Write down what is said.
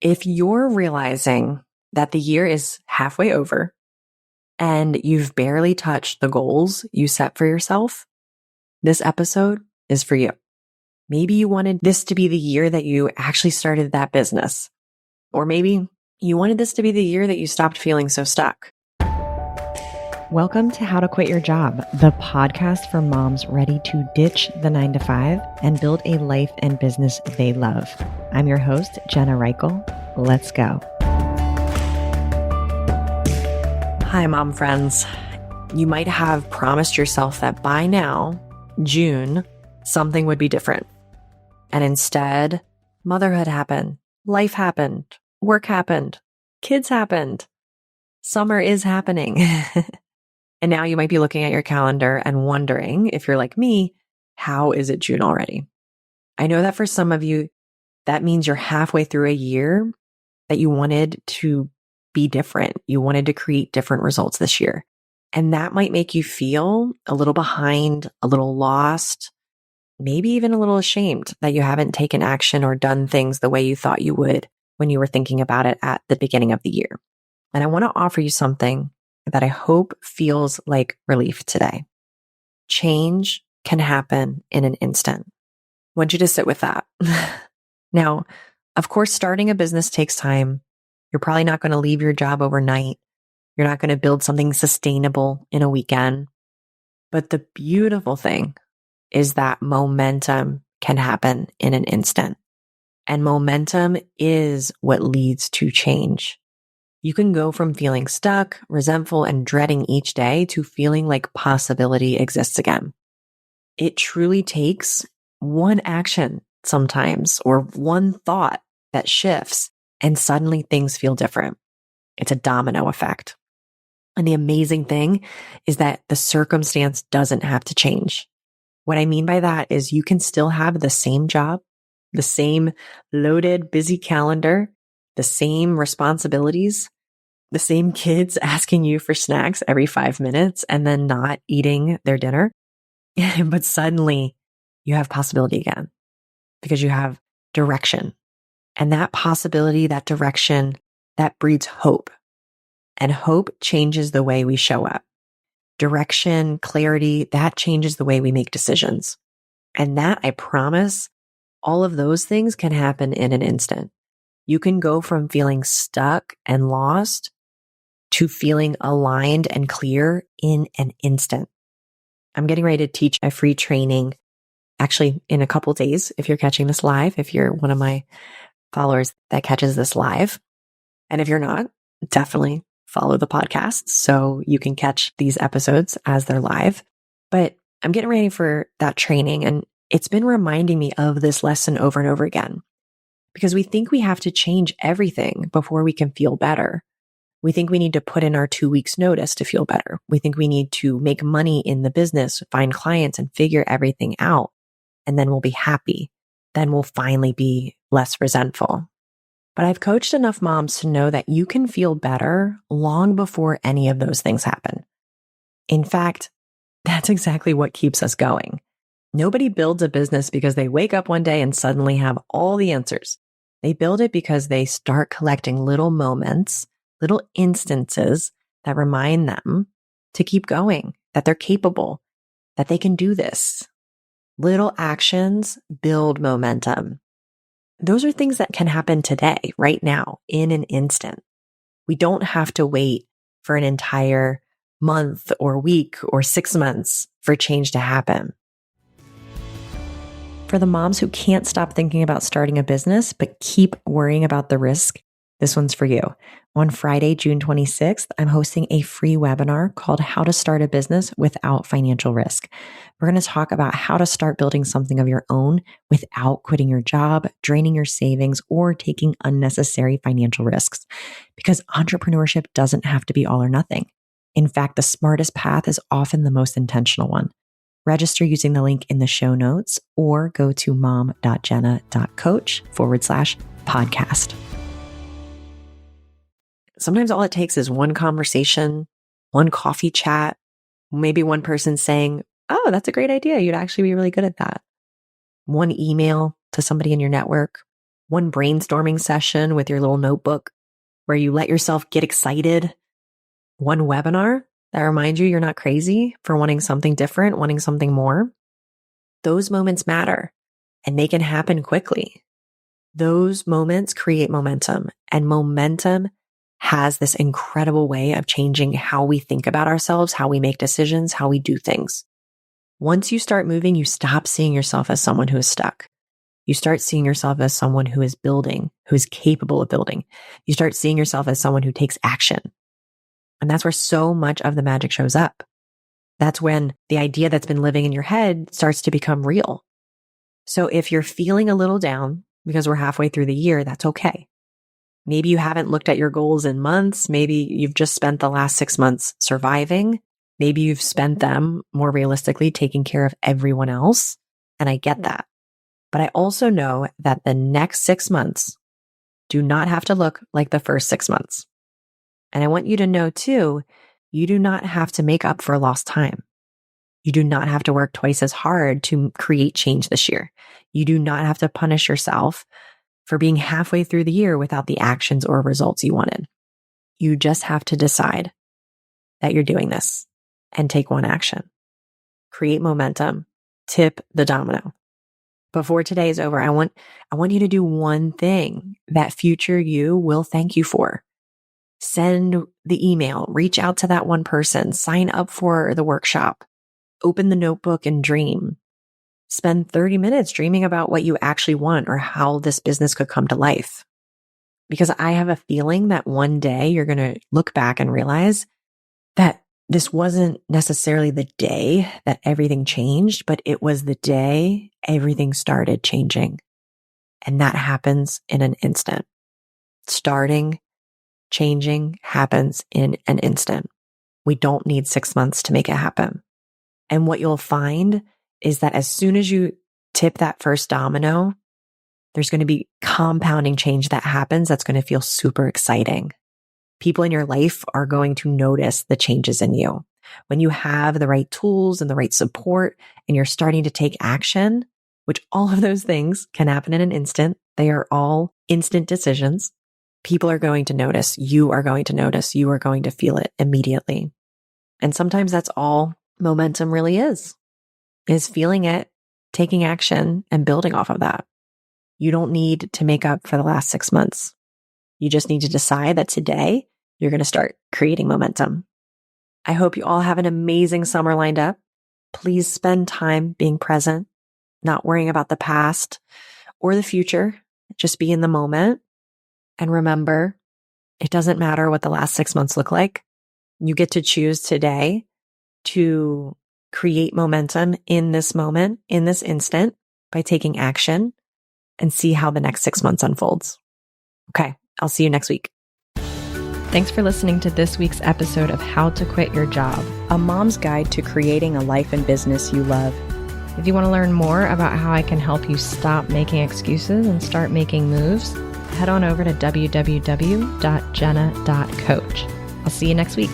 If you're realizing that the year is halfway over and you've barely touched the goals you set for yourself, this episode is for you. Maybe you wanted this to be the year that you actually started that business. Or maybe you wanted this to be the year that you stopped feeling so stuck. Welcome to How to Quit Your Job, the podcast for moms ready to ditch the 9-to-5 and build a life and business they love. I'm your host, Jenna Reichel. Let's go. Hi, mom friends. You might have promised yourself that by now, June, something would be different. And instead, motherhood happened, life happened, work happened, kids happened. Summer is happening. And now you might be looking at your calendar and wondering, if you're like me, how is it June already? I know that for some of you, that means you're halfway through a year that you wanted to be different. You wanted to create different results this year. And that might make you feel a little behind, a little lost, maybe even a little ashamed that you haven't taken action or done things the way you thought you would when you were thinking about it at the beginning of the year. And I want to offer you something that I hope feels like relief today. Change can happen in an instant. I want you to sit with that. Now, of course, starting a business takes time. You're probably not going to leave your job overnight. You're not going to build something sustainable in a weekend. But the beautiful thing is that momentum can happen in an instant. And momentum is what leads to change. You can go from feeling stuck, resentful, and dreading each day to feeling like possibility exists again. It truly takes one action sometimes, or one thought that shifts, and suddenly things feel different. It's a domino effect. And the amazing thing is that the circumstance doesn't have to change. What I mean by that is you can still have the same job, the same loaded, busy calendar, the same responsibilities, the same kids asking you for snacks every 5 minutes and then not eating their dinner. But suddenly you have possibility again because you have direction. And that possibility, that direction, that breeds hope. And hope changes the way we show up. Direction, clarity, that changes the way we make decisions. And that, I promise, all of those things can happen in an instant. You can go from feeling stuck and lost to feeling aligned and clear in an instant. I'm getting ready to teach a free training actually in a couple days. If you're catching this live, if you're one of my followers that catches this live, and if you're not, definitely follow the podcast so you can catch these episodes as they're live. But I'm getting ready for that training, and it's been reminding me of this lesson over and over again because we think we have to change everything before we can feel better. We think we need to put in our 2 weeks notice to feel better. We think we need to make money in the business, find clients, and figure everything out. And then we'll be happy. Then we'll finally be less resentful. But I've coached enough moms to know that you can feel better long before any of those things happen. In fact, that's exactly what keeps us going. Nobody builds a business because they wake up one day and suddenly have all the answers. They build it because they start collecting little moments, little instances that remind them to keep going, that they're capable, that they can do this. Little actions build momentum. Those are things that can happen today, right now, in an instant. We don't have to wait for an entire month or week or 6 months for change to happen. For the moms who can't stop thinking about starting a business, but keep worrying about the risk, this one's for you. On Friday, June 26th, I'm hosting a free webinar called How to Start a Business Without Financial Risk. We're going to talk about how to start building something of your own without quitting your job, draining your savings, or taking unnecessary financial risks. Because entrepreneurship doesn't have to be all or nothing. In fact, the smartest path is often the most intentional one. Register using the link in the show notes or go to mom.jenna.coach/podcast. Sometimes all it takes is one conversation, one coffee chat, maybe one person saying, "Oh, that's a great idea. You'd actually be really good at that." One email to somebody in your network, one brainstorming session with your little notebook where you let yourself get excited, one webinar that reminds you you're not crazy for wanting something different, wanting something more. Those moments matter and they can happen quickly. Those moments create momentum, and momentum has this incredible way of changing how we think about ourselves, how we make decisions, how we do things. Once you start moving, you stop seeing yourself as someone who is stuck. You start seeing yourself as someone who is building, who is capable of building. You start seeing yourself as someone who takes action. And that's where so much of the magic shows up. That's when the idea that's been living in your head starts to become real. So if you're feeling a little down because we're halfway through the year, that's okay. Maybe you haven't looked at your goals in months. Maybe you've just spent the last 6 months surviving. Maybe you've spent them more realistically taking care of everyone else. And I get that. But I also know that the next 6 months do not have to look like the first 6 months. And I want you to know too, you do not have to make up for lost time. You do not have to work twice as hard to create change this year. You do not have to punish yourself for being halfway through the year without the actions or results you wanted. You just have to decide that you're doing this and take one action. Create momentum. Tip the domino. Before today is over, I want you to do one thing that future you will thank you for. Send the email, reach out to that one person, sign up for the workshop, open the notebook and dream. Spend 30 minutes dreaming about what you actually want or how this business could come to life. Because I have a feeling that one day you're going to look back and realize that this wasn't necessarily the day that everything changed, but it was the day everything started changing. And that happens in an instant. Starting, changing happens in an instant. We don't need 6 months to make it happen. And what you'll find is that as soon as you tip that first domino, there's going to be compounding change that happens that's going to feel super exciting. People in your life are going to notice the changes in you. When you have the right tools and the right support and you're starting to take action, which all of those things can happen in an instant. They are all instant decisions. People are going to notice. You are going to notice. You are going to feel it immediately. And sometimes that's all momentum really is feeling it, taking action, and building off of that. You don't need to make up for the last 6 months. You just need to decide that today you're going to start creating momentum. I hope you all have an amazing summer lined up. Please spend time being present, not worrying about the past or the future. Just be in the moment. And remember, it doesn't matter what the last 6 months look like. You get to choose today to create momentum in this moment, in this instant, by taking action and see how the next 6 months unfolds. Okay, I'll see you next week. Thanks for listening to this week's episode of How to Quit Your Job, a mom's guide to creating a life and business you love. If you want to learn more about how I can help you stop making excuses and start making moves, head on over to www.jenna.coach. I'll see you next week.